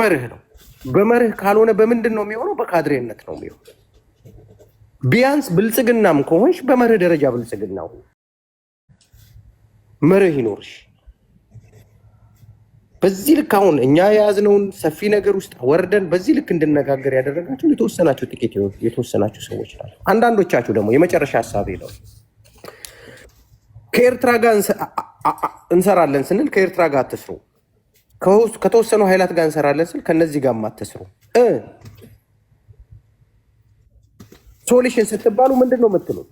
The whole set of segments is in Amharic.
መርህ ነው። በመርህ ካልሆነ በምንድን ነው የሚሆነው? በካድሬነት ነው የሚሆነው። ቢያንስ ብልጽግናም ከሆንሽ በመርህ ደረጃ ብልጽግናው መርህ ይኖርሽ። በዚህ ልክ አሁን እኛ የያዝነውን ሰፊ ነገር ውስጥ ወርደን በዚህ ልክ እንድነጋገር ያደረጋችሁ የተወሰናችሁ ጥቂት የተወሰናችሁ ሰዎች ናቸው። አንዳንዶቻችሁ ደግሞ የመጨረሻ ሀሳቤ ነው፣ ከኤርትራ ጋር እንሰራለን ስንል ከኤርትራ ጋር አትስሩ፣ ከተወሰኑ ኃይላት ጋር እንሰራለን ስል ከነዚህ ጋር አትስሩ። ሶሉሽን ስትባሉ ምንድን ነው የምትሉት?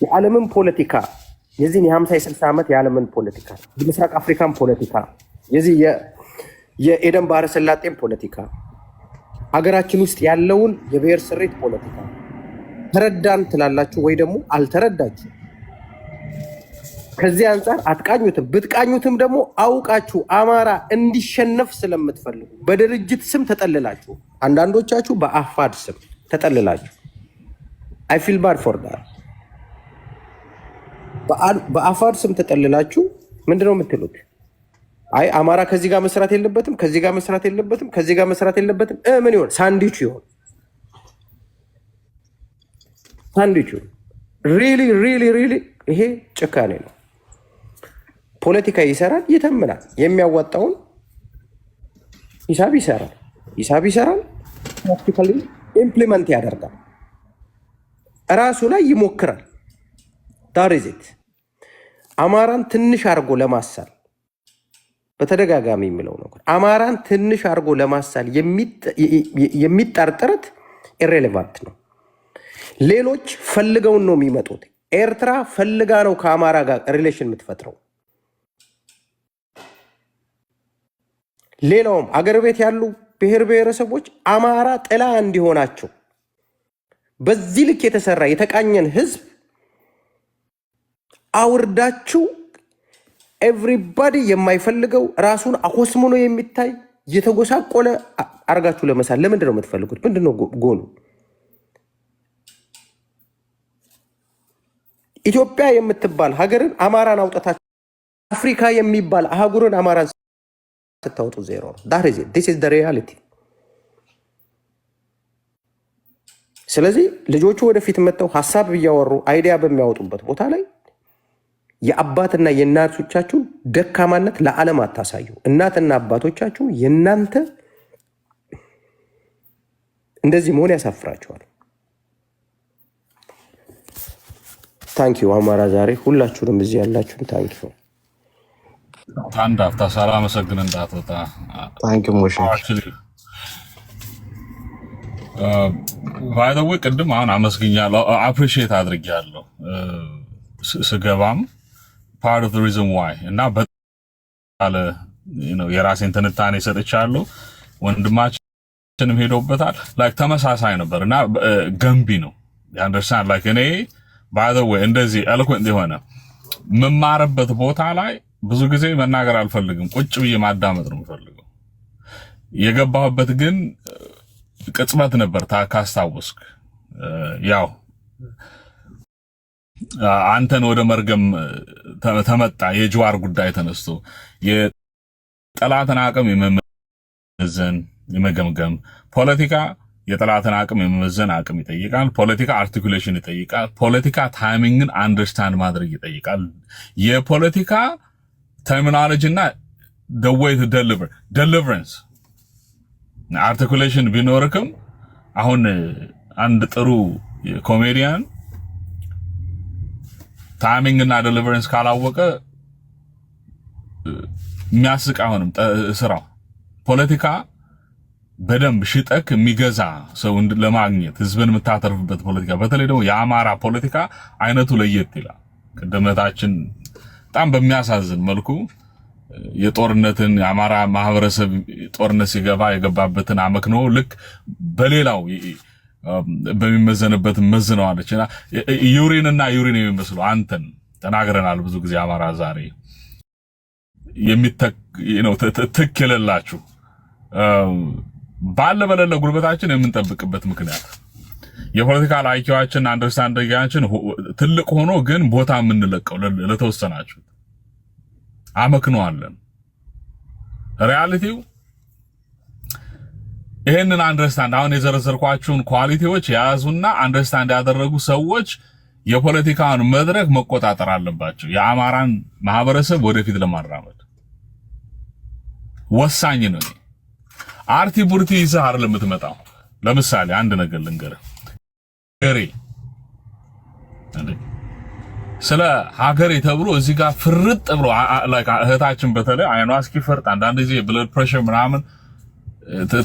የዓለምን ፖለቲካ የዚህን የ50 የ60 ዓመት የዓለምን ፖለቲካ የምስራቅ አፍሪካን ፖለቲካ የዚህ የኤደን ባህረ ሰላጤን ፖለቲካ ሀገራችን ውስጥ ያለውን የብሔር ስሬት ፖለቲካ ተረዳን ትላላችሁ ወይ ደግሞ አልተረዳችሁ? ከዚህ አንጻር አትቃኙትም። ብትቃኙትም ደግሞ አውቃችሁ አማራ እንዲሸነፍ ስለምትፈልጉ በድርጅት ስም ተጠልላችሁ፣ አንዳንዶቻችሁ በአፋድ ስም ተጠልላችሁ አይ ፊል ባድ ፎር ዳት። በአፋድ ስም ተጠልላችሁ ምንድነው የምትሉት? አይ አማራ ከዚህ ጋር መስራት የለበትም፣ ከዚህ ጋር መስራት የለበትም፣ ከዚህ ጋር መስራት የለበትም። ምን ይሆን? ሳንድዊች ይሆን? ሳንድዊች ይሆን? ሪሊ ይሄ ጭካኔ ነው። ፖለቲካ ይሰራል፣ ይተምናል፣ የሚያዋጣውን ሂሳብ ይሰራል፣ ፕራክቲካሊ ኢምፕሊመንት ያደርጋል፣ እራሱ ላይ ይሞክራል። ዳሪዜት አማራን ትንሽ አድርጎ ለማሳል በተደጋጋሚ የሚለው ነው። አማራን ትንሽ አድርጎ ለማሳል የሚጣር ጥረት ኢሬሌቫንት ነው። ሌሎች ፈልገውን ነው የሚመጡት። ኤርትራ ፈልጋ ነው ከአማራ ጋር ሪሌሽን የምትፈጥረው። ሌላውም አገር ቤት ያሉ ብሔር ብሔረሰቦች አማራ ጥላ እንዲሆናቸው በዚህ ልክ የተሰራ የተቃኘን ህዝብ አውርዳችሁ ኤቭሪባዲ የማይፈልገው ራሱን አኮስምኖ የሚታይ የተጎሳቆለ አርጋችሁ ለመሳል ለምንድን ነው የምትፈልጉት? ምንድን ነው ጎሉ? ኢትዮጵያ የምትባል ሀገርን አማራን አውጥታችሁ አፍሪካ የሚባል አህጉርን አማራን ስታወጡ ዜሮ ነው። ዲስ ኢዝ ዘ ሪያሊቲ። ስለዚህ ልጆቹ ወደፊት መጥተው ሀሳብ እያወሩ አይዲያ በሚያወጡበት ቦታ ላይ የአባትና የእናቶቻችሁን ደካማነት ለዓለም አታሳዩ። እናትና አባቶቻችሁ የእናንተ እንደዚህ መሆን ያሳፍራችኋል። ታንኪዩ አማራ፣ ዛሬ ሁላችሁንም እዚህ ያላችሁን ታንኪዩ። አንድ አፍታ ሳላመሰግን እንዳትወጣ። ታንኪዩ ሞሽ። ባይ ዘ ወይ ቅድም አሁን አመስግኛለሁ፣ አፕሪሺየት አድርጌያለሁ ስገባም part of the reason why እና በጣም የራሴን ትንታኔ ሰጥቻለሁ። ወንድማችንም ሄዶበታል። ላይክ ተመሳሳይ ነበር እና ገንቢ ነው። አንደርስታንድ ላይክ እኔ by the way እንደዚህ eloquent የሆነ መማርበት ቦታ ላይ ብዙ ጊዜ መናገር አልፈልግም፣ ቁጭ ብዬ ማዳመጥ ነው የምፈልገው። የገባሁበት ግን ቅጽበት ነበር። ካስታወስክ ያው አንተን ወደ መርገም ተመጣ። የጅዋር ጉዳይ ተነስቶ የጠላትን አቅም የመመዘን የመገምገም ፖለቲካ የጠላትን አቅም የመመዘን አቅም ይጠይቃል። ፖለቲካ አርቲኩሌሽን ይጠይቃል። ፖለቲካ ታይሚንግን አንደርስታንድ ማድረግ ይጠይቃል። የፖለቲካ ተርሚኖሎጂ እና the way to deliverance አርቲኩሌሽን ቢኖርክም አሁን አንድ ጥሩ ኮሜዲያን ታይሚንግ እና ዴሊቨረንስ ካላወቀ የሚያስቅ አይሆንም ስራው። ፖለቲካ በደንብ ሽጠክ የሚገዛ ሰው ለማግኘት ህዝብን የምታተርፍበት ፖለቲካ፣ በተለይ ደግሞ የአማራ ፖለቲካ አይነቱ ለየት ይላል። ቅድመታችን በጣም በሚያሳዝን መልኩ የጦርነትን የአማራ ማህበረሰብ ጦርነት ሲገባ የገባበትን አመክኖ ልክ በሌላው በሚመዘንበት መዝነዋለችና ዩሪንና ዩሪን የሚመስሉ አንተን ተናግረናል ብዙ ጊዜ። አማራ ዛሬ ትክ የሌላችሁ ባለ በሌለ ጉልበታችን የምንጠብቅበት ምክንያት የፖለቲካል አይኪዋችን አንደርስታንዲንጋችን ትልቅ ሆኖ ግን ቦታ የምንለቀው ለተወሰናችሁ አመክኖ አለን። ሪያሊቲው ይሄንን አንደርስታንድ አሁን የዘረዘርኳችሁን ኳሊቲዎች የያዙና አንደርስታንድ ያደረጉ ሰዎች የፖለቲካውን መድረክ መቆጣጠር አለባቸው። የአማራን ማህበረሰብ ወደፊት ለማራመድ ወሳኝ ነው። አርቲ ቡርቲ ይዘህ አይደለም የምትመጣው። ለምሳሌ አንድ ነገር ልንገርህ፣ ስለ ሀገሬ ተብሎ እዚህ ጋር ፍርጥ ብሎ እህታችን በተለይ አይኗ እስኪፈርጥ አንዳንድ ጊዜ ብለድ ፕሬሸር ምናምን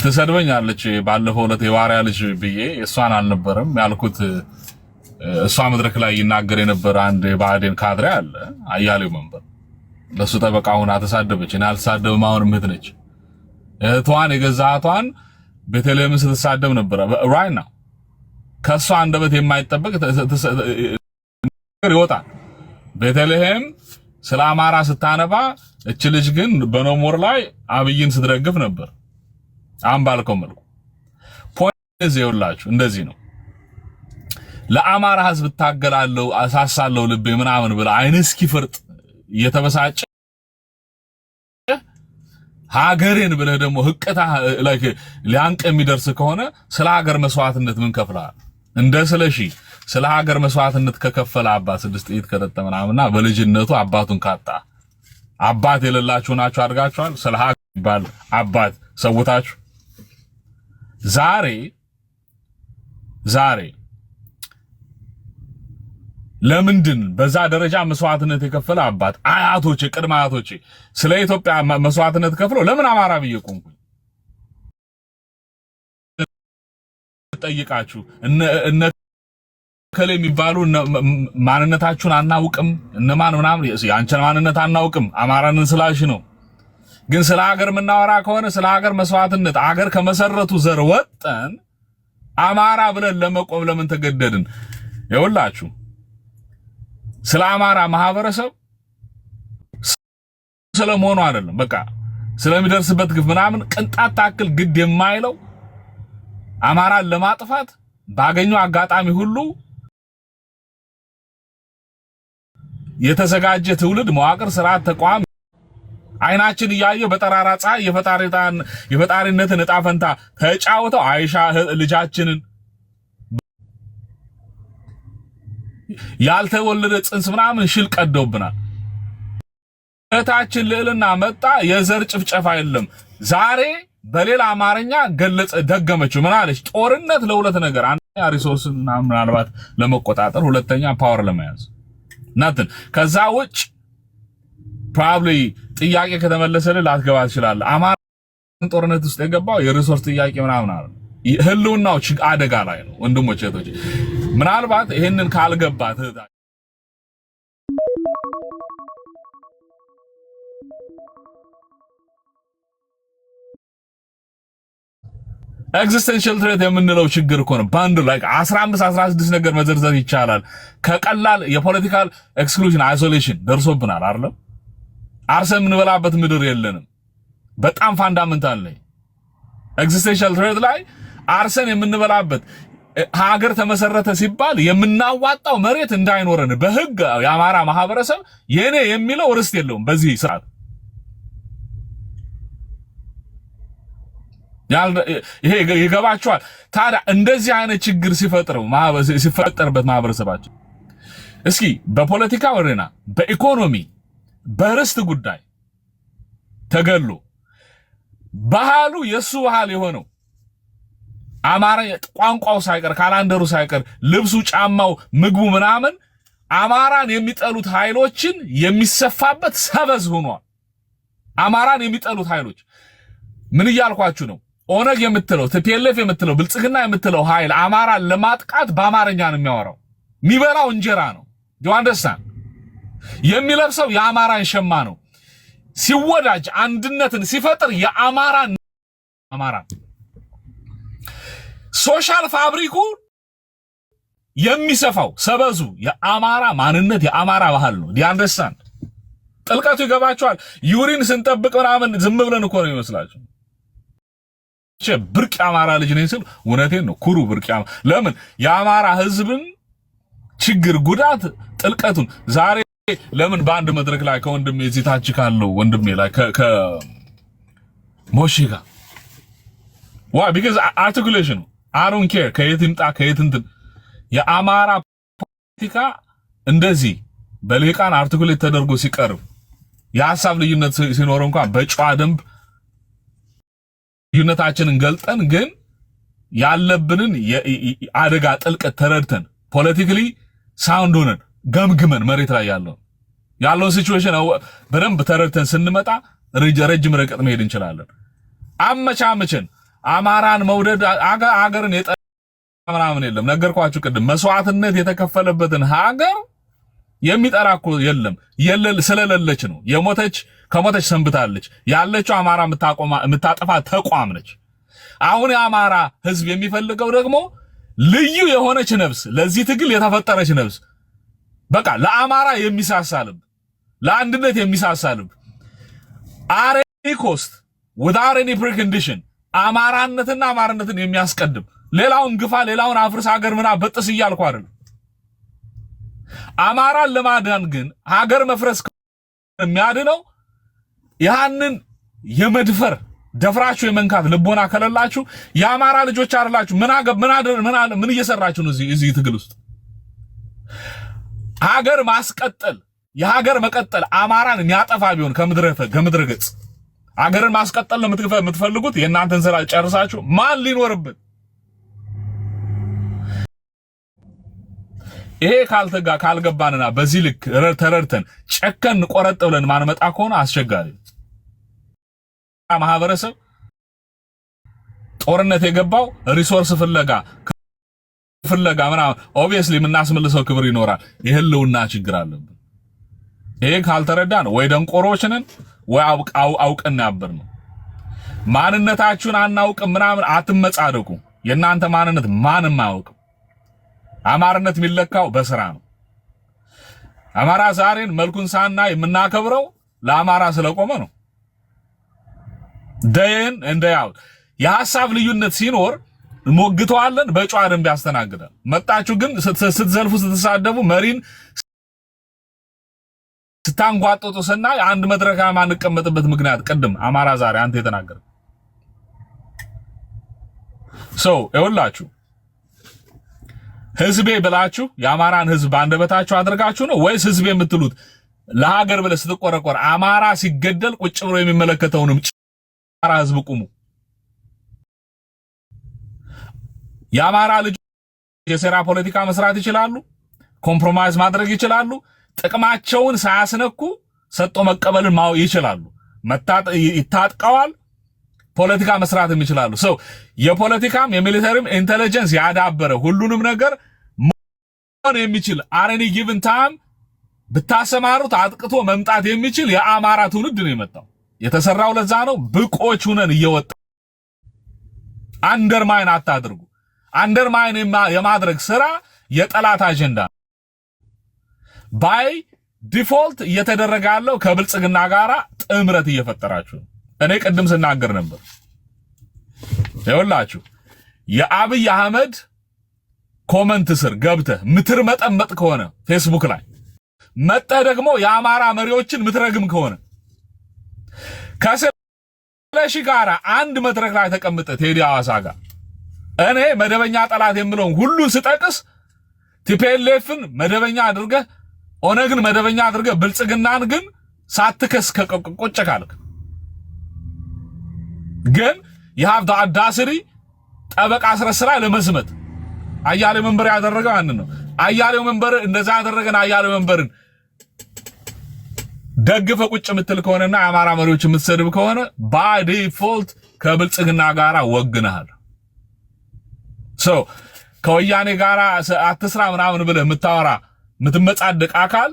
ትሰድበኛለች። ባለፈው ዕለት የዋሪያ ልጅ ብዬ እሷን አልነበረም ያልኩት። እሷ መድረክ ላይ ይናገር የነበረ አንድ የባህዴን ካድሬ አለ፣ አያሌው መንበር። ለሱ ጠበቃ ሆና ተሳደበች። እኔ አልተሳደብም። አሁን እህት ነች። እህቷን የገዛ እህቷን ቤተልሔምን ስትሳደብ ነበር። ራይት ናው ከሷ አንደበት የማይጠበቅ ይወጣል። ቤተልሔም ስለ አማራ ስታነባ እች ልጅ ግን በኖሞር ላይ አብይን ስትደግፍ ነበር። አምባልከው መልኩ ፖይንት ይኸውላችሁ እንደዚህ ነው። ለአማራ ህዝብ ታገላለሁ አሳሳለሁ ልቤ ምናምን ብለ አይን እስኪፈርጥ እየተበሳጨ ሀገሬን ብለ ደግሞ ህቅታ ላይክ ሊያንቅ የሚደርስ ከሆነ ስለ ሀገር መስዋዕትነት ምን ከፍለሃል? እንደ ስለሺ ስለ ሀገር መስዋዕትነት ከከፈለ አባት 6 ጥይት ከጠጠ ምናምንና በልጅነቱ አባቱን ካጣ አባት የሌላችሁ ናችሁ አድርጋችኋል። ስለ ሀገር ይባል አባት ሰውታችሁ ዛሬ ለምንድን በዛ ደረጃ መስዋዕትነት የከፈለ አባት አያቶቼ ቅድመ አያቶቼ ስለ ኢትዮጵያ መስዋዕትነት ከፍለው ለምን አማራ ብዬ ቆንኩኝ? ጠይቃችሁ እነ ከለ የሚባሉ ማንነታችሁን አናውቅም እነማን ምናምን ያንቺን ማንነት አናውቅም አማራንን ስላሽ ነው። ግን ስለ ሀገር ምናወራ ከሆነ ስለ ሀገር መስዋዕትነት ሀገር ከመሰረቱ ዘር ወጠን አማራ ብለን ለመቆም ለምን ተገደድን? ይኸውላችሁ ስለ አማራ ማህበረሰብ ስለመሆኑ አይደለም፣ በቃ ስለሚደርስበት ግፍ ምናምን ቅንጣት ታክል ግድ የማይለው አማራን ለማጥፋት ባገኘው አጋጣሚ ሁሉ የተዘጋጀ ትውልድ መዋቅር ስርዓት ተቋም አይናችን እያየ በጠራራ ፀሐይ የፈጣሪነትን ዕጣ ፈንታ ተጫውተው አይሻ ልጃችንን ያልተወለደ ጽንስ ምናምን ሽል ቀደውብናል። እህታችን ልዕልና መጣ። የዘር ጭፍጨፋ የለም ዛሬ በሌላ አማርኛ ገለጸ ደገመችው። ምን አለች? ጦርነት ለሁለት ነገር፣ አንደኛ ሪሶርስና ምናልባት ለመቆጣጠር፣ ሁለተኛ ፓወር ለመያዝ ናትን። ከዛ ውጭ ፕሮባብሊ ጥያቄ ከተመለሰልህ ላትገባ ትችላለህ። አማራ ጦርነት ውስጥ የገባው የሪሶርስ ጥያቄ ምናምን አለ። ህልውናው አደጋ ላይ ነው። ወንድሞች እህቶች፣ ምናልባት ይሄንን ካልገባት ኤግዚስተንሻል ትሬት የምንለው ችግር እኮ ነው። ባንዱ ላይ 15 16 ነገር መዘርዘር ይቻላል። ከቀላል የፖለቲካል ኤክስክሉዥን አይሶሌሽን ደርሶብናል አይደለም። አርሰን የምንበላበት ምድር የለንም። በጣም ፋንዳሜንታል ላይ ኤግዚስተንሻል ትሬት ላይ አርሰን የምንበላበት ሀገር ተመሰረተ ሲባል የምናዋጣው መሬት እንዳይኖረን በህግ የአማራ ማህበረሰብ የኔ የሚለው ርስት የለውም። በዚህ ሰዓት ይሄ ይገባችኋል? ታዲያ እንደዚህ አይነት ችግር ሲፈጠርበት ማህበረሰባችን እስኪ በፖለቲካ ወሬና በኢኮኖሚ በርስት ጉዳይ ተገሎ ባህሉ የሱ ባህል የሆነው አማራ ቋንቋው ሳይቀር ካላንደሩ ሳይቀር ልብሱ፣ ጫማው፣ ምግቡ ምናምን አማራን የሚጠሉት ኃይሎችን የሚሰፋበት ሰበዝ ሆኗል። አማራን የሚጠሉት ኃይሎች ምን እያልኳችሁ ነው? ኦነግ የምትለው ቲፒኤልኤፍ የምትለው ብልጽግና የምትለው ኃይል አማራን ለማጥቃት በአማርኛ ነው የሚያወራው። የሚበላው እንጀራ ነው። ጆአንደስታን የሚለብሰው የአማራን ሸማ ነው። ሲወዳጅ አንድነትን ሲፈጥር የአማራ ሶሻል ፋብሪኩ የሚሰፋው ሰበዙ የአማራ ማንነት የአማራ ባህል ነው። ዲያንደስታን ጥልቀቱ ይገባቸዋል። ዩሪን ስንጠብቅ ምናምን ዝም ብለን እኮ ነው ይመስላችሁ። ብርቅ የአማራ ልጅ ነኝ ስል እውነቴን ነው። ኩሩ ብርቅ ለምን የአማራ ህዝብን ችግር ጉዳት ጥልቀቱን ዛሬ ለምን በአንድ መድረክ ላይ ከወንድሜ እዚህ ታች ካለው ወንድሜ ላይ ሞሺጋ why because articulation I don't care ከየት ይምጣ ከየት እንትን የአማራ ፖለቲካ እንደዚህ በልሂቃን አርቲኩሌት ተደርጎ ሲቀርብ የሐሳብ ልዩነት ሲኖር እንኳን በጨዋ ደንብ ልዩነታችንን ገልጠን ግን ያለብንን የአደጋ ጥልቀት ተረድተን ፖለቲካሊ ሳውንድ ሆነን ገምግመን መሬት ላይ ያለው ሲቹዌሽን በደንብ ተረድተን ስንመጣ ረጅም ርቀት መሄድ እንችላለን። አመቻመችን አማራን መውደድ አገርን ምናምን የለም። ነገርኳችሁ ቅድም መስዋዕትነት የተከፈለበትን ሀገር የሚጠራ እኮ የለም ስለሌለች ነው። ከሞተች ሰንብታለች። ያለችው አማራ የምታጠፋ ተቋም ነች። አሁን የአማራ ህዝብ የሚፈልገው ደግሞ ልዩ የሆነች ነፍስ፣ ለዚህ ትግል የተፈጠረች ነፍስ፣ በቃ ለአማራ የሚሳሳልብ ለአንድነት የሚሳሳልብ አሬኒ ኮስት without any precondition አማራነትና አማራነትን የሚያስቀድም ሌላውን ግፋ ሌላውን አፍርስ ሀገር ምና በጥስ እያልኩ አይደል። አማራን ለማዳን ግን ሀገር መፍረስ የሚያድነው ያንን የመድፈር ደፍራችሁ የመንካት ልቦና ከሌላችሁ የአማራ ልጆች አይደላችሁ። ምን እየሰራችሁ ነው እዚህ ትግል ውስጥ? ሀገር ማስቀጠል የሀገር መቀጠል አማራን የሚያጠፋ ቢሆን ከምድረ ገጽ ሀገርን ማስቀጠል ነው የምትፈልጉት። የእናንተን ስራ ጨርሳችሁ ማን ሊኖርበት? ይሄ ካልገባንና በዚህ ልክ ተረድተን ጨከን ቆረጥ ብለን ማንመጣ ከሆነ አስቸጋሪ ማህበረሰብ ጦርነት የገባው ሪሶርስ ፍለጋ ምናምን ኦብቪየስሊ የምናስመልሰው ክብር ይኖራል። የህልውና ችግር አለብን። ይሄ ካልተረዳ ነው ወይ ደንቆሮች ነን ወይ አውቀን ያበር ነው። ማንነታችሁን አናውቅም ምናምን አትመጻደቁ። የእናንተ ማንነት ማንም አያውቅም። አማራነት የሚለካው በስራ ነው። አማራ ዛሬን መልኩን ሳና የምናከብረው ለአማራ ስለቆመ ነው። ደን እንደያው የሐሳብ ልዩነት ሲኖር ሞግተዋለን፣ በጨዋ ደንብ ያስተናግዳል። መጣችሁ ግን ስትዘልፉ ስትሳደቡ መሪን ስታንጓጥጡ ስናይ አንድ መድረክ ማንቀመጥበት ምክንያት ቅድም አማራ ዛሬ አንተ የተናገረ ይኸውላችሁ ህዝቤ ብላችሁ የአማራን ህዝብ አንደበታችሁ አድርጋችሁ ነው ወይስ ህዝቤ የምትሉት ለሀገር ብለህ ስትቆረቆር አማራ ሲገደል ቁጭ ብሎ የሚመለከተውንም አማራ ህዝብ ቁሙ። የአማራ ልጅ የሴራ ፖለቲካ መስራት ይችላሉ፣ ኮምፕሮማይዝ ማድረግ ይችላሉ፣ ጥቅማቸውን ሳያስነኩ ሰጥቶ መቀበልን ይችላሉ፣ ይታጥቀዋል፣ ፖለቲካ መስራትም ይችላሉ። የፖለቲካም የሚሊተሪም ኢንተለጀንስ ያዳበረ ሁሉንም ነገር መሆን የሚችል አረኒ ጊቭን ታይም ብታሰማሩት አጥቅቶ መምጣት የሚችል የአማራ ትውልድ ነው የመጣው። የተሰራው ለዛ ነው። ብቆች ሁነን እየወጣ አንደርማይን አታድርጉ። አንደርማይን የማድረግ ስራ የጠላት አጀንዳ ባይ ዲፎልት እየተደረገ ያለው ከብልጽግና ጋራ ጥምረት እየፈጠራችሁ። እኔ ቅድም ስናገር ነበር ይኸውላችሁ የአብይ አህመድ ኮመንት ስር ገብተህ ምትርመጠመጥ ከሆነ ፌስቡክ ላይ መጣህ ደግሞ የአማራ መሪዎችን ምትረግም ከሆነ ከሰለሺ ጋራ አንድ መድረክ ላይ ተቀምጠህ ቴዲ አዋሳ ጋር እኔ መደበኛ ጠላት የምለውን ሁሉን ስጠቅስ ቲፒኤልኤፍን መደበኛ አድርገህ ኦነግን መደበኛ አድርገህ ብልጽግናን ግን ሳትከስ ከቆጨ ካልክ ግን you have the audacity ጠበቃ አስረስራ ለመስመት አያሌው መንበር ያደረገው ያን ነው። አያሌው መንበር እንደዛ ያደረገን አያሌው መንበርን ደግፈ ቁጭ ምትል ከሆነና የአማራ መሪዎች የምትሰድብ ከሆነ by default ከብልጽግና ጋራ ወግነሃል። ከወያኔ ጋራ አትስራ ምናምን ብለህ የምታወራ የምትመጻደቅ አካል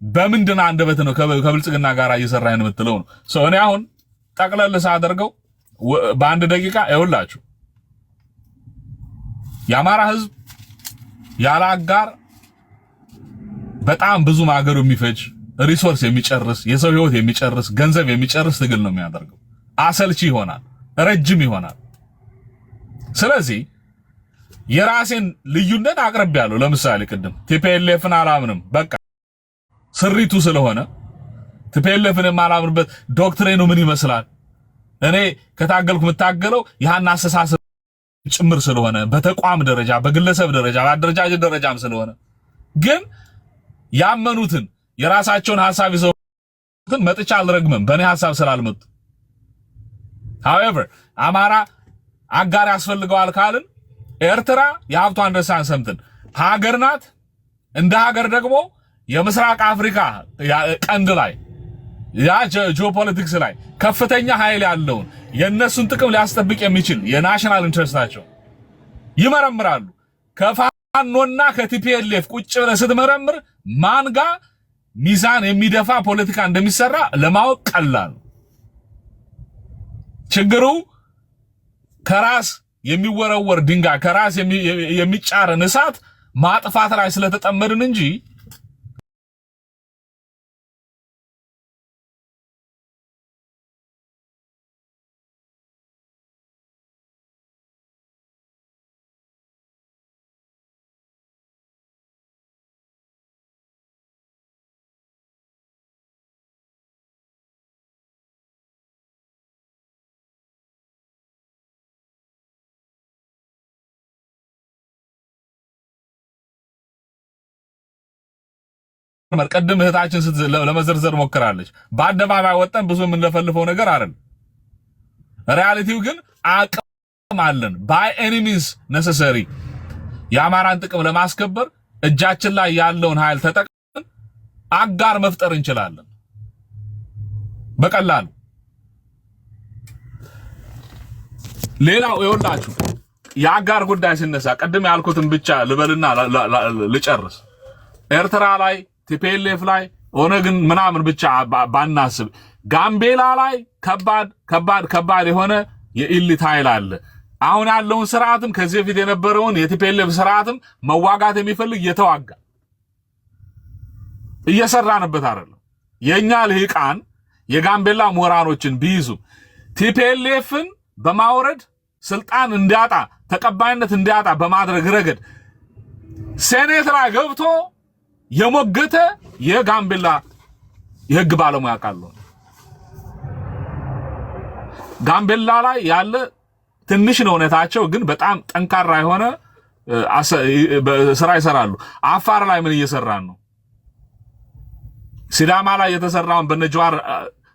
በምንድን አንደበት ነው ከብልጽግና ጋራ እየሰራን የምትለው ነው። እኔ አሁን ጠቅለል ሳደርገው በአንድ ደቂቃ ይኸውላችሁ የአማራ ህዝብ ያለ አጋር በጣም ብዙ ማገሩ የሚፈጅ ሪሶርስ የሚጨርስ የሰው ህይወት የሚጨርስ ገንዘብ የሚጨርስ ትግል ነው የሚያደርገው። አሰልቺ ይሆናል፣ ረጅም ይሆናል። ስለዚህ የራሴን ልዩነት አቅርቤያለሁ። ለምሳሌ ቅድም ቲፒኤልኤፍን አላምንም በቃ ስሪቱ ስለሆነ ቲፒኤልኤፍን ማላምንበት ዶክትሪኑ ምን ይመስላል እኔ ከታገልኩ የምታገለው ያን አስተሳሰብ ጭምር ስለሆነ በተቋም ደረጃ በግለሰብ ደረጃ በአደረጃጀት ደረጃም ስለሆነ ግን ያመኑትን የራሳቸውን ሐሳብ ይዘውትን መጥቻ አልረግምም በእኔ ሐሳብ ስላልመጡ። however አማራ አጋር ያስፈልገዋል ካልን ኤርትራ የሀብቷን ደሳን ሰምተን ሀገር ናት። እንደ ሀገር ደግሞ የምስራቅ አፍሪካ ቀንድ ላይ ያ ጂኦፖለቲክስ ላይ ከፍተኛ ኃይል ያለውን የነሱን ጥቅም ሊያስጠብቅ የሚችል የናሽናል ኢንትረስታቸው ይመረምራሉ። ከፋኖና ከቲፒኤልኤፍ ቁጭ ብለህ ስትመረምር ማንጋ ሚዛን የሚደፋ ፖለቲካ እንደሚሰራ ለማወቅ ቀላል። ችግሩ ከራስ የሚወረወር ድንጋይ ከራስ የሚጫረን እሳት ማጥፋት ላይ ስለተጠመድን እንጂ ቀደም እህታችን ለመዘርዘር ሞክራለች። በአደባባይ ወጣን ብዙ የምንለፈልፈው ነገር አይደል። ሪያሊቲው ግን አቅም አለን። by any means necessary የአማራን ጥቅም ለማስከበር እጃችን ላይ ያለውን ኃይል ተጠቅመን አጋር መፍጠር እንችላለን በቀላሉ። ሌላው ይወላችሁ የአጋር ጉዳይ ሲነሳ ቀደም ያልኩትን ብቻ ልበልና ልጨርስ። ኤርትራ ላይ ቲፒኤልኤፍ ላይ ኦነግን ምናምን ብቻ ባናስብ ጋምቤላ ላይ ከባድ የሆነ የኢሊት ኃይል አለ። አሁን ያለውን ስርዓትም ከዚህ በፊት የነበረውን የቲፒኤልኤፍ ስርዓትም መዋጋት የሚፈልግ የተዋጋ እየሰራንበት አይደለም። የኛ ልሂቃን የጋምቤላ ምሁራኖችን ቢይዙ ቲፒኤልኤፍን በማውረድ ስልጣን እንዲያጣ ተቀባይነት እንዲያጣ በማድረግ ረገድ ሴኔት ላይ ገብቶ የሞገተ የጋምቤላ የህግ ባለሙያ ቃሉ ጋምቤላ ላይ ያለ ትንሽ ነው ነታቸው፣ ግን በጣም ጠንካራ የሆነ ስራ ይሰራሉ። አፋር ላይ ምን እየሰራን ነው? ሲዳማ ላይ የተሰራውን በነጃዋር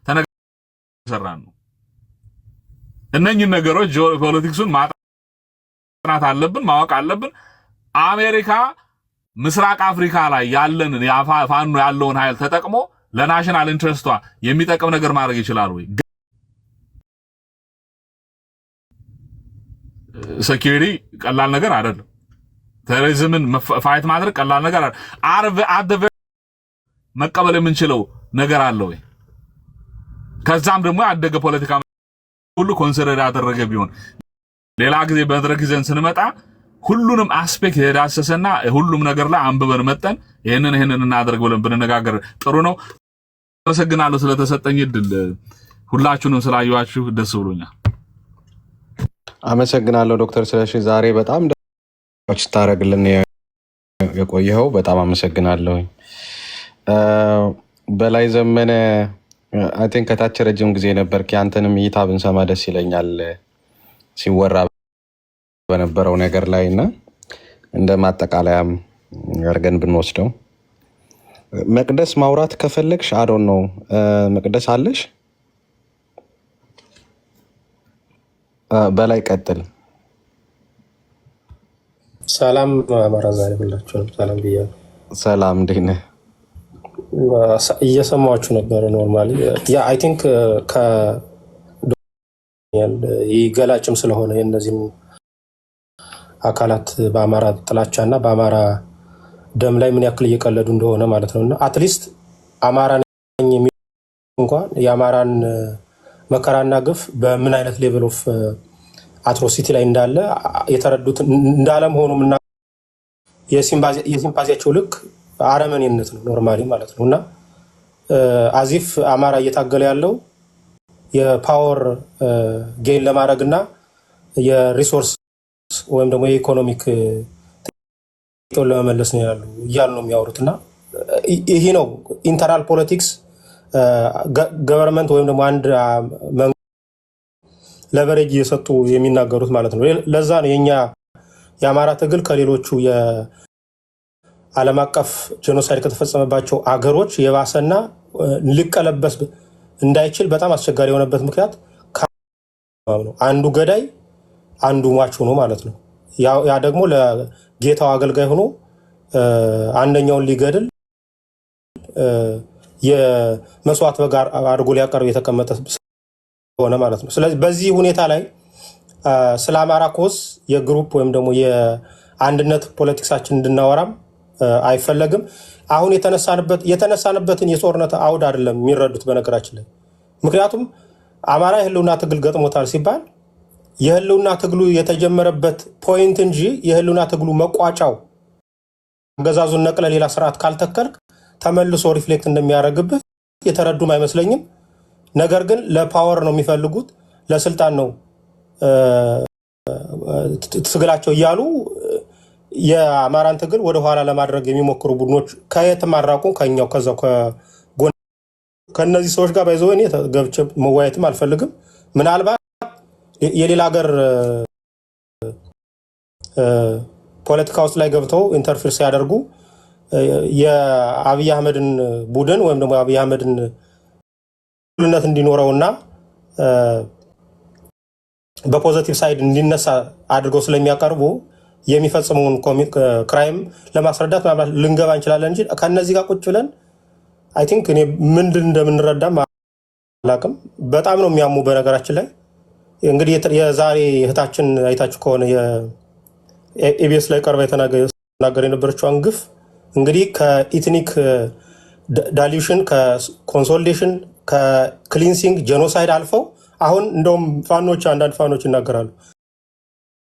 ተነገራን ነው። እነኚህ ነገሮች ጂኦፖለቲክሱን ማጥናት አለብን፣ ማወቅ አለብን። አሜሪካ ምስራቅ አፍሪካ ላይ ያለንን ፋኖ ያለውን ኃይል ተጠቅሞ ለናሽናል ኢንትረስቷ የሚጠቅም ነገር ማድረግ ይችላል ወይ? ሴኩሪቲ ቀላል ነገር አይደለም። ቴሮሪዝምን ፋይት ማድረግ ቀላል ነገር አይደለም። መቀበል የምንችለው ነገር አለ ወይ? ከዛም ደግሞ ያደገ ፖለቲካ ሁሉ ኮንሲደር ያደረገ ቢሆን ሌላ ጊዜ በመድረክ ይዘን ስንመጣ ሁሉንም አስፔክት የዳሰሰና ሁሉም ነገር ላይ አንብበን መጠን ይሄንን እናደርግ ብለን ብንነጋገር ጥሩ ነው። አመሰግናለሁ ስለተሰጠኝ እድል። ሁላችሁንም ስላያችሁ ደስ ብሎኛል። አመሰግናለሁ ዶክተር ስለሺ ዛሬ በጣም ደስ ታረግልን የቆየው በጣም አመሰግናለሁ። በላይ ዘመነ አይ ቲንክ ከታች ረጅም ጊዜ ነበርክ። ያንተንም እይታ ብንሰማ ደስ ይለኛል ሲወራ በነበረው ነገር ላይና እንደ ማጠቃለያም አርገን ብንወስደው። መቅደስ ማውራት ከፈለግሽ አዶን ነው መቅደስ አለሽ? በላይ ቀጥል። ሰላም አማራ ዛሬ ሁላችሁንም ሰላም ብያለሁ። ሰላም እንዴት ነህ? እየሰማችሁ ነበር። ኖርማሊ ያ አይ ቲንክ ይገላጭም ስለሆነ የእነዚህም አካላት በአማራ ጥላቻና በአማራ ደም ላይ ምን ያክል እየቀለዱ እንደሆነ ማለት ነውና አትሊስት አማራ ነኝ የሚል እንኳን የአማራን መከራና ግፍ በምን አይነት ሌቭል ኦፍ አትሮሲቲ ላይ እንዳለ የተረዱት እንዳለም ሆኖምና የሲምፓዚያቸው ልክ አረመኔነት ነው ኖርማሊ ማለት ነውና አዚፍ አማራ እየታገለ ያለው የፓወር ጌን ለማድረግና የሪሶርስ ወይም ደግሞ የኢኮኖሚክ ጥቅም ለመመለስ ነው ያሉ እያሉ ነው የሚያወሩትና ይሄ ነው ኢንተርናል ፖለቲክስ ገቨርንመንት ወይም ደግሞ አንድ ለበሬጅ እየሰጡ የሚናገሩት ማለት ነው። ለዛ ነው የኛ የአማራ ትግል ከሌሎቹ የዓለም አቀፍ ጄኖሳይድ ከተፈጸመባቸው አገሮች የባሰና ሊቀለበስ እንዳይችል በጣም አስቸጋሪ የሆነበት ምክንያት ነው። አንዱ ገዳይ አንዱ ሟች ሆኖ ማለት ነው። ያ ደግሞ ለጌታው አገልጋይ ሆኖ አንደኛውን ሊገድል የመስዋዕት በግ አድርጎ ሊያቀርብ የተቀመጠ ሆነ ማለት ነው። ስለዚህ በዚህ ሁኔታ ላይ ስለ አማራ ኮስ የግሩፕ ወይም ደግሞ የአንድነት ፖለቲክሳችን እንድናወራም አይፈለግም። አሁን የተነሳንበትን የጦርነት አውድ አይደለም የሚረዱት በነገራችን ላይ። ምክንያቱም አማራ የህልውና ትግል ገጥሞታል ሲባል የህልውና ትግሉ የተጀመረበት ፖይንት እንጂ የህልውና ትግሉ መቋጫው አገዛዙን ነቅለ ሌላ ስርዓት ካልተከልክ ተመልሶ ሪፍሌክት እንደሚያደርግብህ የተረዱም አይመስለኝም። ነገር ግን ለፓወር ነው የሚፈልጉት፣ ለስልጣን ነው ትግላቸው እያሉ የአማራን ትግል ወደኋላ ለማድረግ የሚሞክሩ ቡድኖች ከየትም አራቁም ከኛው ከዛው ከነዚህ ሰዎች ጋር ባይዘው እኔ ገብቼ መዋየትም አልፈልግም። ምናልባት የሌላ ሀገር ፖለቲካ ውስጥ ላይ ገብተው ኢንተርፌር ሲያደርጉ የአብይ አህመድን ቡድን ወይም ደግሞ አብይ አህመድን ሁሉነት እንዲኖረውና በፖዚቲቭ ሳይድ እንዲነሳ አድርገው ስለሚያቀርቡ የሚፈጽመውን ክራይም ለማስረዳት ማለት ልንገባ እንችላለን እንጂ ከነዚህ ጋር ቁጭ ብለን አይ ቲንክ እኔ ምንድን እንደምንረዳም አላውቅም። በጣም ነው የሚያሙ። በነገራችን ላይ እንግዲህ የዛሬ እህታችን አይታችሁ ከሆነ የኢቢኤስ ላይ ቀርባ የተናገረ የነበረችውን ግፍ እንግዲህ ከኢትኒክ ዳሊዩሽን ከኮንሶሊዴሽን ከክሊንሲንግ ጄኖሳይድ አልፈው አሁን እንደውም አንዳንድ ፋኖች ይናገራሉ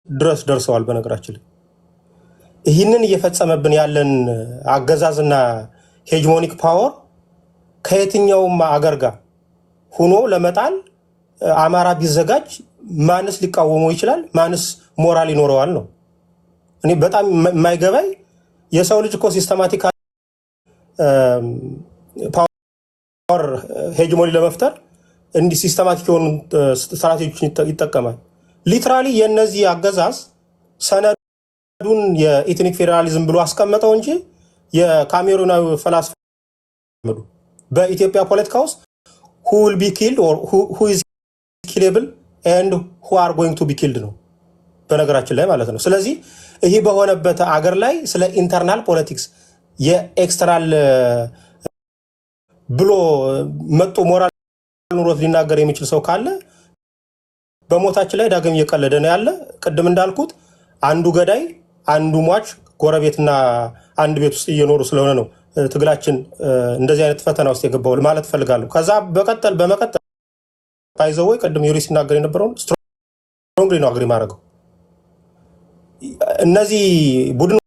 ድረስ ደርሰዋል። በነገራችን ላይ ይህንን እየፈጸመብን ያለን አገዛዝና ሄጅሞኒክ ፓወር ከየትኛውም አገር ጋር ሆኖ ለመጣል አማራ ቢዘጋጅ ማንስ ሊቃወመው ይችላል? ማንስ ሞራል ይኖረዋል ነው። እኔ በጣም የማይገባኝ የሰው ልጅ እኮ ሲስተማቲክ ፓወር ሄጅሞኒ ለመፍጠር እንዲህ ሲስተማቲክ የሆኑ ስትራቴጂዎችን ይጠቀማል። ሊትራሊ የነዚህ አገዛዝ ሰነዱን የኢትኒክ ፌዴራሊዝም ብሎ አስቀመጠው እንጂ የካሜሩናዊ ፈላስፋ በኢትዮጵያ ፖለቲካ ውስጥ who will be killed or who is killable and who are going to be killed ነው በነገራችን ላይ ማለት ነው። ስለዚህ ይሄ በሆነበት አገር ላይ ስለ ኢንተርናል ፖለቲክስ የኤክስተርናል ብሎ መጥቶ ሞራል ኑሮት ሊናገር የሚችል ሰው ካለ በሞታችን ላይ ዳግም እየቀለደ ነው ያለ። ቅድም እንዳልኩት አንዱ ገዳይ አንዱ ሟች ጎረቤትና አንድ ቤት ውስጥ እየኖሩ ስለሆነ ነው ትግላችን እንደዚህ አይነት ፈተና ውስጥ የገባው ማለት ፈልጋለሁ። ከዛ በመቀጠል ባይዘው ቅድም ዩሪ ሲናገር የነበረውን ስትሮንግሊ ነው አግሪ ማድረገው። እነዚህ ቡድን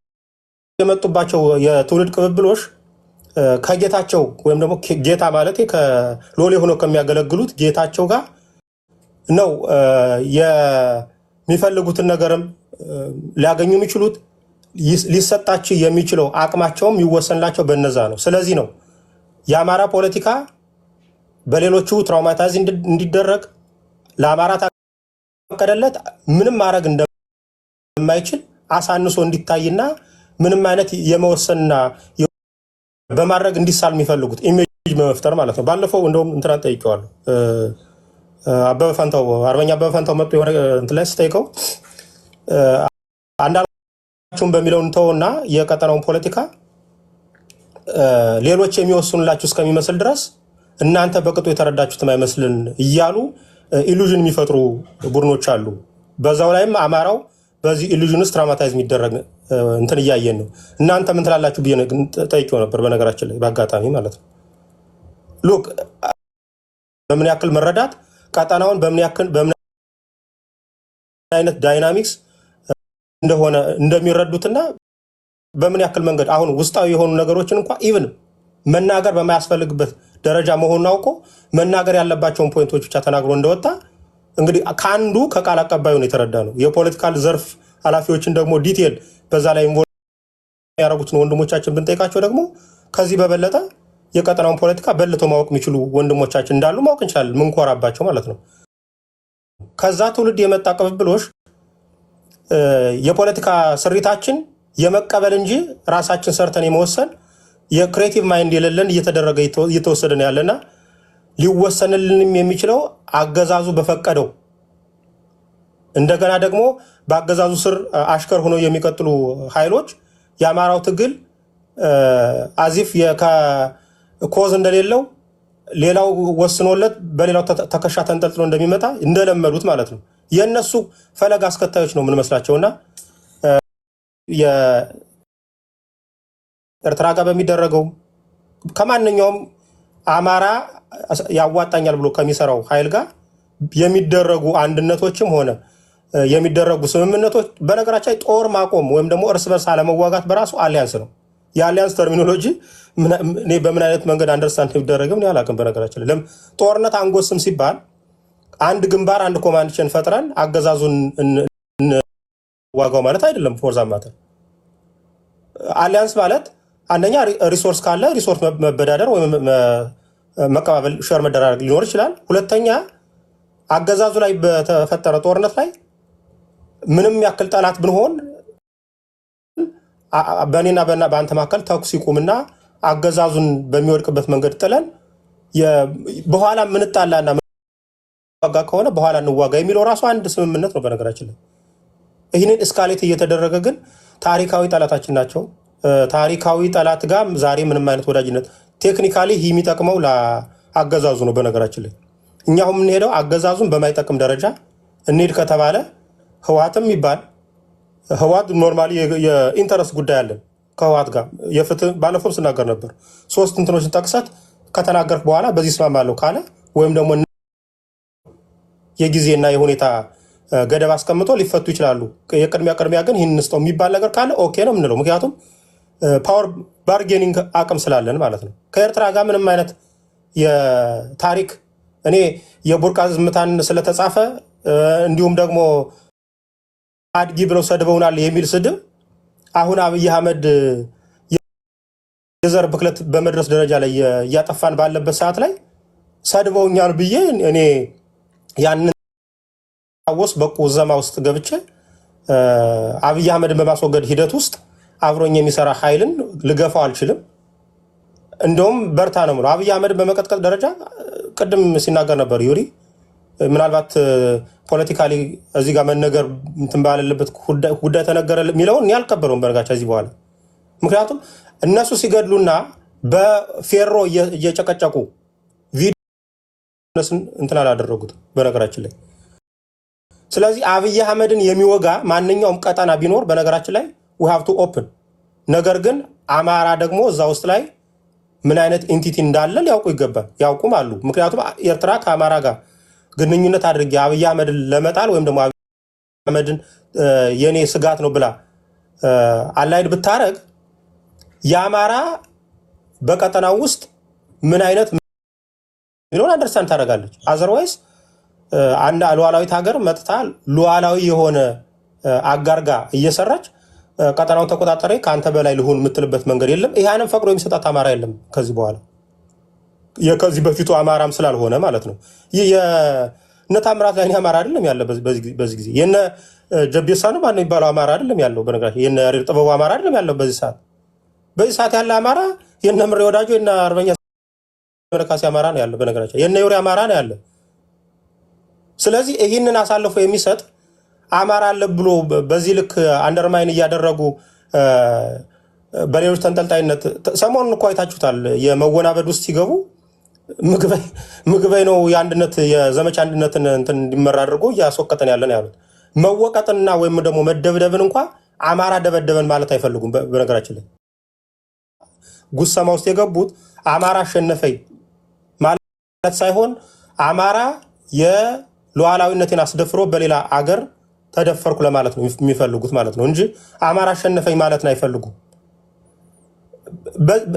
የመጡባቸው የትውልድ ቅብብሎች ከጌታቸው ወይም ደግሞ ጌታ ማለት ከሎሌ ሆኖ ከሚያገለግሉት ጌታቸው ጋር ነው የሚፈልጉትን ነገርም ሊያገኙ የሚችሉት ሊሰጣቸው የሚችለው አቅማቸውም ይወሰንላቸው በነዛ ነው። ስለዚህ ነው የአማራ ፖለቲካ በሌሎቹ ትራውማታይዝ እንዲደረግ ለአማራ ታቀደለት ምንም ማድረግ እንደማይችል አሳንሶ እንዲታይና ምንም አይነት የመወሰንና በማድረግ እንዲሳል የሚፈልጉት ኢሜጅ በመፍጠር ማለት ነው። ባለፈው እንደውም እንትናን ጠይቀዋለሁ። አርበኛ አበበ ፈንታው መጥቶ የሆነ እንትን ላይ ስጠይቀው አንዳችሁም በሚለው እንተውና የቀጠናውን ፖለቲካ ሌሎች የሚወስኑላችሁ እስከሚመስል ድረስ እናንተ በቅጡ የተረዳችሁትም አይመስልን እያሉ ኢሉዥን የሚፈጥሩ ቡድኖች አሉ። በዛው ላይም አማራው በዚህ ኢሉዥን ውስጥ ትራውማታይዝ የሚደረግ እንትን እያየን ነው። እናንተ ምን ትላላችሁ ብዬ ጠይቄው ነበር በነገራችን ላይ በአጋጣሚ ማለት ነው። ሉክ በምን ያክል መረዳት ቀጠናውን በምን አይነት ዳይናሚክስ እንደሆነ እንደሚረዱትና በምን ያክል መንገድ አሁን ውስጣዊ የሆኑ ነገሮችን እንኳን ኢቭን መናገር በማያስፈልግበት ደረጃ መሆኑን አውቆ መናገር ያለባቸውን ፖይንቶች ብቻ ተናግሮ እንደወጣ እንግዲህ ከአንዱ ከቃል አቀባዩ ነው የተረዳ ነው። የፖለቲካል ዘርፍ ኃላፊዎችን ደግሞ ዲቴል በዛ ላይ ኢንቮልቭ ያደረጉትን ወንድሞቻችን ብንጠይቃቸው ደግሞ ከዚህ በበለጠ የቀጠናውን ፖለቲካ በልቶ ማወቅ የሚችሉ ወንድሞቻችን እንዳሉ ማወቅ እንችላለን። ምንኮራባቸው ማለት ነው። ከዛ ትውልድ የመጣ ቅብብሎሽ የፖለቲካ ስሪታችን የመቀበል እንጂ ራሳችን ሰርተን የመወሰን የክሬቲቭ ማይንድ የሌለን እየተደረገ እየተወሰደን ያለና ሊወሰንልንም የሚችለው አገዛዙ በፈቀደው እንደገና ደግሞ በአገዛዙ ስር አሽከር ሆነው የሚቀጥሉ ኃይሎች የአማራው ትግል አዚፍ ኮዝ እንደሌለው ሌላው ወስኖለት በሌላው ተከሻ ተንጠልጥሎ እንደሚመጣ እንደለመዱት ማለት ነው። የነሱ ፈለግ አስከታዮች ነው ምን መስላቸውና የኤርትራ ጋር በሚደረገው ከማንኛውም አማራ ያዋጣኛል ብሎ ከሚሰራው ኃይል ጋር የሚደረጉ አንድነቶችም ሆነ የሚደረጉ ስምምነቶች በነገራችን ላይ ጦር ማቆም ወይም ደግሞ እርስ በርስ አለመዋጋት በራሱ አሊያንስ ነው። የአሊያንስ ተርሚኖሎጂ እኔ በምን አይነት መንገድ አንደርስታንድ የሚደረግም እኔ አላውቅም። በነገራችን ላይ ጦርነት አንጎስም ሲባል አንድ ግንባር አንድ ኮማንድሽን ፈጥረን አገዛዙን ዋጋው ማለት አይደለም። ፎርዛ ማተር አሊያንስ ማለት አንደኛ ሪሶርስ ካለ ሪሶርስ መበዳደር ወይም መቀባበል ሸር መደራረግ ሊኖር ይችላል። ሁለተኛ አገዛዙ ላይ በተፈጠረ ጦርነት ላይ ምንም ያክል ጠላት ብንሆን በእኔና በአንተ መካከል ተኩስ ይቁምና አገዛዙን በሚወድቅበት መንገድ ጥለን በኋላ ምንጣላና ዋጋ ከሆነ በኋላ እንዋጋ የሚለው ራሱ አንድ ስምምነት ነው። በነገራችን ላይ ይህንን እስካሌት እየተደረገ ግን ታሪካዊ ጠላታችን ናቸው። ታሪካዊ ጠላት ጋር ዛሬ ምንም አይነት ወዳጅነት ቴክኒካሊ የሚጠቅመው ለአገዛዙ ነው። በነገራችን ላይ እኛ አሁን የምንሄደው አገዛዙን በማይጠቅም ደረጃ እንሂድ ከተባለ ህወሓትም ይባል ህወሓት ኖርማሊ የኢንተረስት ጉዳይ አለን ከህወሓት ጋር የፍትህ ባለፈው ስናገር ነበር። ሶስት እንትኖችን ጠቅሰት ከተናገርክ በኋላ በዚህ እስማማለሁ ካለ ወይም ደግሞ የጊዜና የሁኔታ ገደብ አስቀምጦ ሊፈቱ ይችላሉ። የቅድሚያ ግን ይህን እንስጠው የሚባል ነገር ካለ ኦኬ ነው የምንለው። ምክንያቱም ፓወር ባርጌኒንግ አቅም ስላለን ማለት ነው። ከኤርትራ ጋር ምንም አይነት የታሪክ እኔ የቡርቃ ዝምታን ስለተጻፈ እንዲሁም ደግሞ አድጊ ብለው ሰድበውናል የሚል ስድብ አሁን አብይ አህመድ የዘር ብክለት በመድረስ ደረጃ ላይ እያጠፋን ባለበት ሰዓት ላይ ሰድበውኛል ብዬ እኔ ያንን ታወስ በቁዘማ ውስጥ ገብቼ አብይ አህመድን በማስወገድ ሂደት ውስጥ አብሮኝ የሚሰራ ኃይልን ልገፋው አልችልም። እንደውም በርታ ነው የምለው። አብይ አህመድን በመቀጥቀጥ ደረጃ ቅድም ሲናገር ነበር ዩሪ ምናልባት ፖለቲካሊ እዚህ ጋር መነገር እንትን ባለበት ጉዳይ ተነገረ የሚለውን እኔ አልቀበለውም በነጋቸው እዚህ በኋላ። ምክንያቱም እነሱ ሲገድሉና በፌሮ እየጨቀጨቁ ቪዲዮ እንትን አላደረጉትም በነገራችን ላይ። ስለዚህ አብይ አህመድን የሚወጋ ማንኛውም ቀጠና ቢኖር በነገራችን ላይ we have to open። ነገር ግን አማራ ደግሞ እዛ ውስጥ ላይ ምን አይነት ኢንቲቲ እንዳለ ሊያውቁ ይገባል፣ ያውቁም አሉ። ምክንያቱም ኤርትራ ከአማራ ጋር ግንኙነት አድርጌ አብይ አህመድን ለመጣል ወይም ደግሞ አብይ አህመድን የኔ ስጋት ነው ብላ አላይድ ብታረግ የአማራ በቀጠናው ውስጥ ምን አይነት ሚሊዮን አንደርስታንድ ታደርጋለች። አዘርዋይስ አንድ ሉዓላዊት ሀገር መጥታ ሉዓላዊ የሆነ አጋር ጋር እየሰራች ቀጠናውን ተቆጣጣሪ ከአንተ በላይ ልሁን የምትልበት መንገድ የለም። ይህንም ፈቅዶ የሚሰጣት አማራ የለም ከዚህ በኋላ ከዚህ በፊቱ አማራም ስላልሆነ ማለት ነው። ይህ የነ ታምራት ላይ አማራ አይደለም ያለ በዚህ ጊዜ የነ ጀቤሳ ነው ማን የሚባለው አማራ አይደለም ያለው። በነገራችን የነ ሪር ጥበቡ አማራ አይደለም ያለው በዚህ ሰዓት ያለ አማራ የነ ምሬ ወዳጆ የነ አርበኛ መለካሲ አማራ ነው ያለው። በነገራችን የነ ዩሪ አማራ ነው ያለው። ስለዚህ ይህንን አሳልፎ የሚሰጥ አማራ አለ ብሎ በዚህ ልክ አንደርማይን እያደረጉ በሌሎች ተንጠልጣይነት ሰሞኑን እኮ አይታችሁታል። የመወናበድ ውስጥ ሲገቡ ምግበይ ነው የአንድነት የዘመቻ አንድነትን እንትን እንዲመራ አድርጎ እያስወቀጠን ያለን ያሉት። መወቀጥንና ወይም ደግሞ መደብደብን እንኳ አማራ ደበደበን ማለት አይፈልጉም። በነገራችን ላይ ጉሰማ ውስጥ የገቡት አማራ አሸነፈኝ ማለት ሳይሆን አማራ የሉዓላዊነትን አስደፍሮ በሌላ አገር ተደፈርኩ ለማለት ነው የሚፈልጉት ማለት ነው እንጂ አማራ አሸነፈኝ ማለትን አይፈልጉም።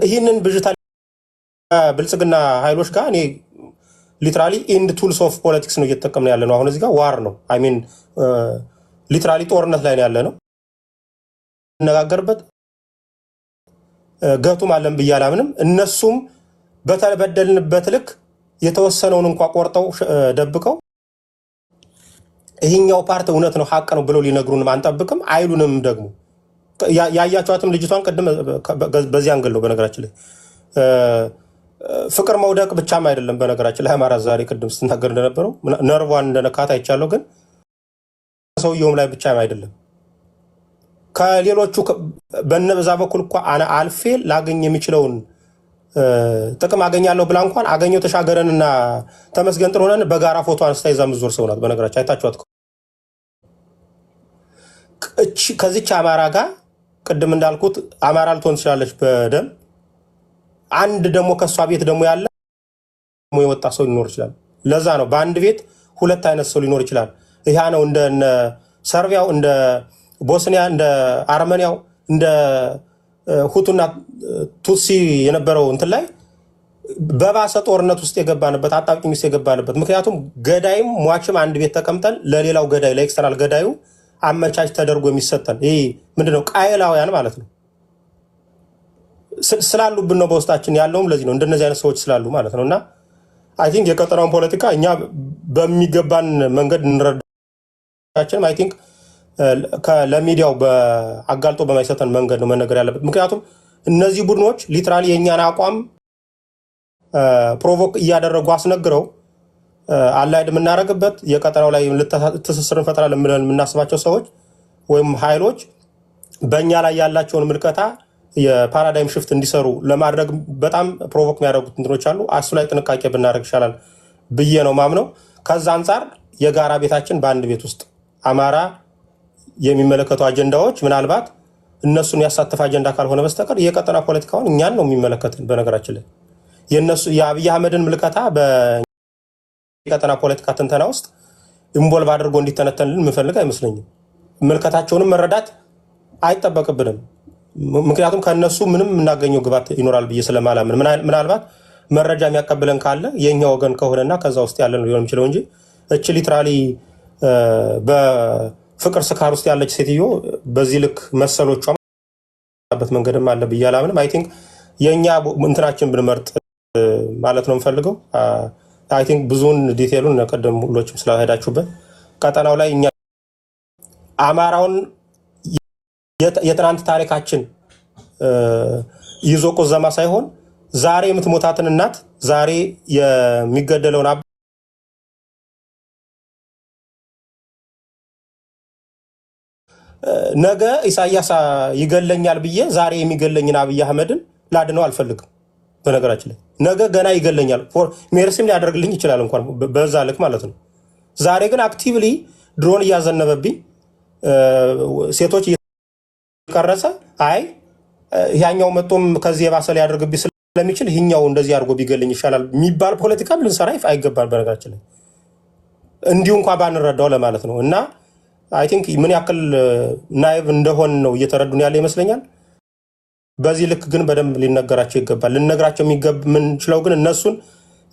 ይህንን ብዥታ ብልጽግና ኃይሎች ጋር እኔ ሊትራሊ ኢንድ ቱልስ ኦፍ ፖለቲክስ ነው እየተጠቀምን ያለ ነው። አሁን እዚህ ጋር ዋር ነው አይ ሚን ሊትራሊ ጦርነት ላይ ነው ያለ ነው። እነጋገርበት ገቱም አለን ብዬ አላምንም። እነሱም በተበደልንበት ልክ የተወሰነውን እንኳን ቆርጠው ደብቀው ይሄኛው ፓርት እውነት ነው ሐቅ ነው ብለው ሊነግሩንም አንጠብቅም አይሉንም። ደግሞ ያያቸዋትም ልጅቷን ቅድም በዚህ አንግል ነው በነገራችን ላይ ፍቅር መውደቅ ብቻም አይደለም። በነገራችን ላይ አማራ ዛሬ ቅድም ስትናገር እንደነበረው ነርቧን እንደነካት አይቻለሁ። ግን ሰውየውም ላይ ብቻም አይደለም ከሌሎቹ በነዛ በኩል እኮ አልፌ ላገኝ የሚችለውን ጥቅም አገኛለሁ ብላ እንኳን አገኘው ተሻገረንና ተመስገን ጥሩነን በጋራ ፎቶ አንስታ ይዛ ምዞር ሰው ናት። በነገራችን አይታችኋት ከዚች አማራ ጋር ቅድም እንዳልኩት አማራ ልትሆን ትችላለች በደም አንድ ደግሞ ከሷ ቤት ደግሞ ያለ የወጣ ሰው ሊኖር ይችላል። ለዛ ነው በአንድ ቤት ሁለት አይነት ሰው ሊኖር ይችላል። ይሄ ነው እንደ ሰርቢያው እንደ ቦስኒያ እንደ አርመኒያው እንደ ሁቱና ቱሲ የነበረው እንትን ላይ በባሰ ጦርነት ውስጥ የገባንበት አጣብቂኝ ውስጥ የገባንበት ምክንያቱም ገዳይም ሟችም አንድ ቤት ተቀምጠን ለሌላው ገዳይ ለኤክስተርናል ገዳዩ አመቻች ተደርጎ የሚሰጠን ይሄ ምንድነው ቃየላውያን ማለት ነው ስላሉብን ነው በውስጣችን ያለውም ለዚህ ነው እንደነዚህ አይነት ሰዎች ስላሉ ማለት ነውና አይ ቲንክ የቀጠናውን ፖለቲካ እኛ በሚገባን መንገድ እንረዳችን አይ ቲንክ ለሚዲያው በአጋልጦ በማይሰጠን መንገድ ነው መነገር ያለበት። ምክንያቱም እነዚህ ቡድኖች ሊትራሊ የኛን አቋም ፕሮቮክ እያደረጉ አስነግረው አላይድ የምናደርግበት የቀጠናው ላይ ትስስር እንፈጥራለን ብለን የምናስባቸው ሰዎች ወይም ኃይሎች በእኛ ላይ ያላቸውን ምልከታ የፓራዳይም ሽፍት እንዲሰሩ ለማድረግ በጣም ፕሮቮክ የሚያደርጉት እንትኖች አሉ። እሱ ላይ ጥንቃቄ ብናደርግ ይሻላል ብዬ ነው ማምነው። ከዛ አንጻር የጋራ ቤታችን በአንድ ቤት ውስጥ አማራ የሚመለከቱ አጀንዳዎች ምናልባት እነሱን ያሳተፈ አጀንዳ ካልሆነ በስተቀር የቀጠና ፖለቲካውን እኛን ነው የሚመለከትን። በነገራችን ላይ የነሱ የአብይ አህመድን ምልከታ በቀጠና ፖለቲካ ትንተና ውስጥ ኢንቮልቭ አድርጎ እንዲተነተንልን የምፈልግ አይመስለኝም። ምልከታቸውንም መረዳት አይጠበቅብንም። ምክንያቱም ከነሱ ምንም የምናገኘው ግባት ይኖራል ብዬ ስለማላምን ምናልባት መረጃ የሚያቀብለን ካለ የኛ ወገን ከሆነና ከዛ ውስጥ ያለ ነው ሊሆን የሚችለው እንጂ እቺ ሊትራሊ በፍቅር ስካር ውስጥ ያለች ሴትዮ በዚህ ልክ መሰሎቿበት መንገድም አለ ብዬ አላምንም። አይ ቲንክ የኛ እንትናችን ብንመርጥ ማለት ነው የምፈልገው። አይ ቲንክ ብዙውን ዲቴሉን ቀደም ሁሎችም ስለሄዳችሁበት ቀጠናው ላይ እኛ አማራውን የትናንት ታሪካችን ይዞ ቆዘማ ሳይሆን ዛሬ የምትሞታትን እናት ዛሬ የሚገደለውን ነገ ኢሳያስ ይገለኛል ብዬ ዛሬ የሚገለኝን አብይ አህመድን ላድነው አልፈልግም። በነገራችን ላይ ነገ ገና ይገለኛል ሜርሲም ሊያደርግልኝ ይችላል እንኳን በዛ ልክ ማለት ነው። ዛሬ ግን አክቲቭሊ ድሮን እያዘነበብኝ ሴቶች ቀረጸ አይ ያኛው መጥቶም ከዚህ የባሰ ሊያደርግብኝ ስለሚችል ይሄኛው እንደዚህ አድርጎ ቢገልኝ ይሻላል የሚባል ፖለቲካ ልንሰራ አይገባል። በነገራችን ላይ እንዲሁ እንኳን ባንረዳው ለማለት ነው። እና አይ ቲንክ ምን ያክል ናይቭ እንደሆን ነው እየተረዱን ያለ ይመስለኛል። በዚህ ልክ ግን በደንብ ሊነገራቸው ይገባል። ልነግራቸው የምንችለው ግን እነሱን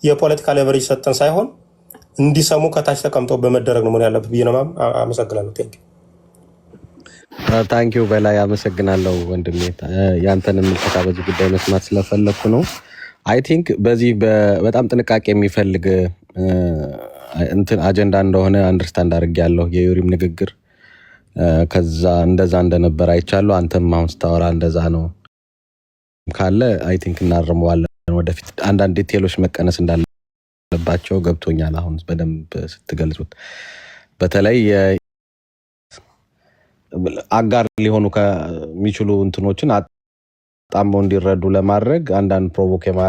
የፖለቲካ ሌቨሬጅ ሰጠን ሳይሆን እንዲሰሙ ከታች ተቀምጠው በመደረግ ነው ምን ያለበት ብዬ ነው። አመሰግናለሁ። ታንኪዩ በላይ አመሰግናለሁ ወንድሜ። ያንተን ምልከታ በዚህ ጉዳይ መስማት ስለፈለኩ ነው። አይ ቲንክ በዚህ በጣም ጥንቃቄ የሚፈልግ እንትን አጀንዳ እንደሆነ አንደርስታንድ አድርጌያለሁ። የዩሪም ንግግር ከዛ እንደዛ እንደነበር አይቻለሁ። አንተም አሁን ስታወራ እንደዛ ነው ካለ አይ ቲንክ እናርመዋለን ወደፊት። አንዳንድ ዲቴሎች መቀነስ እንዳለባቸው ገብቶኛል አሁን በደንብ ስትገልጹት። በተለይ አጋር ሊሆኑ ከሚችሉ እንትኖችን አጣምበው እንዲረዱ ለማድረግ አንዳንድ ፕሮቮክ የማድረግ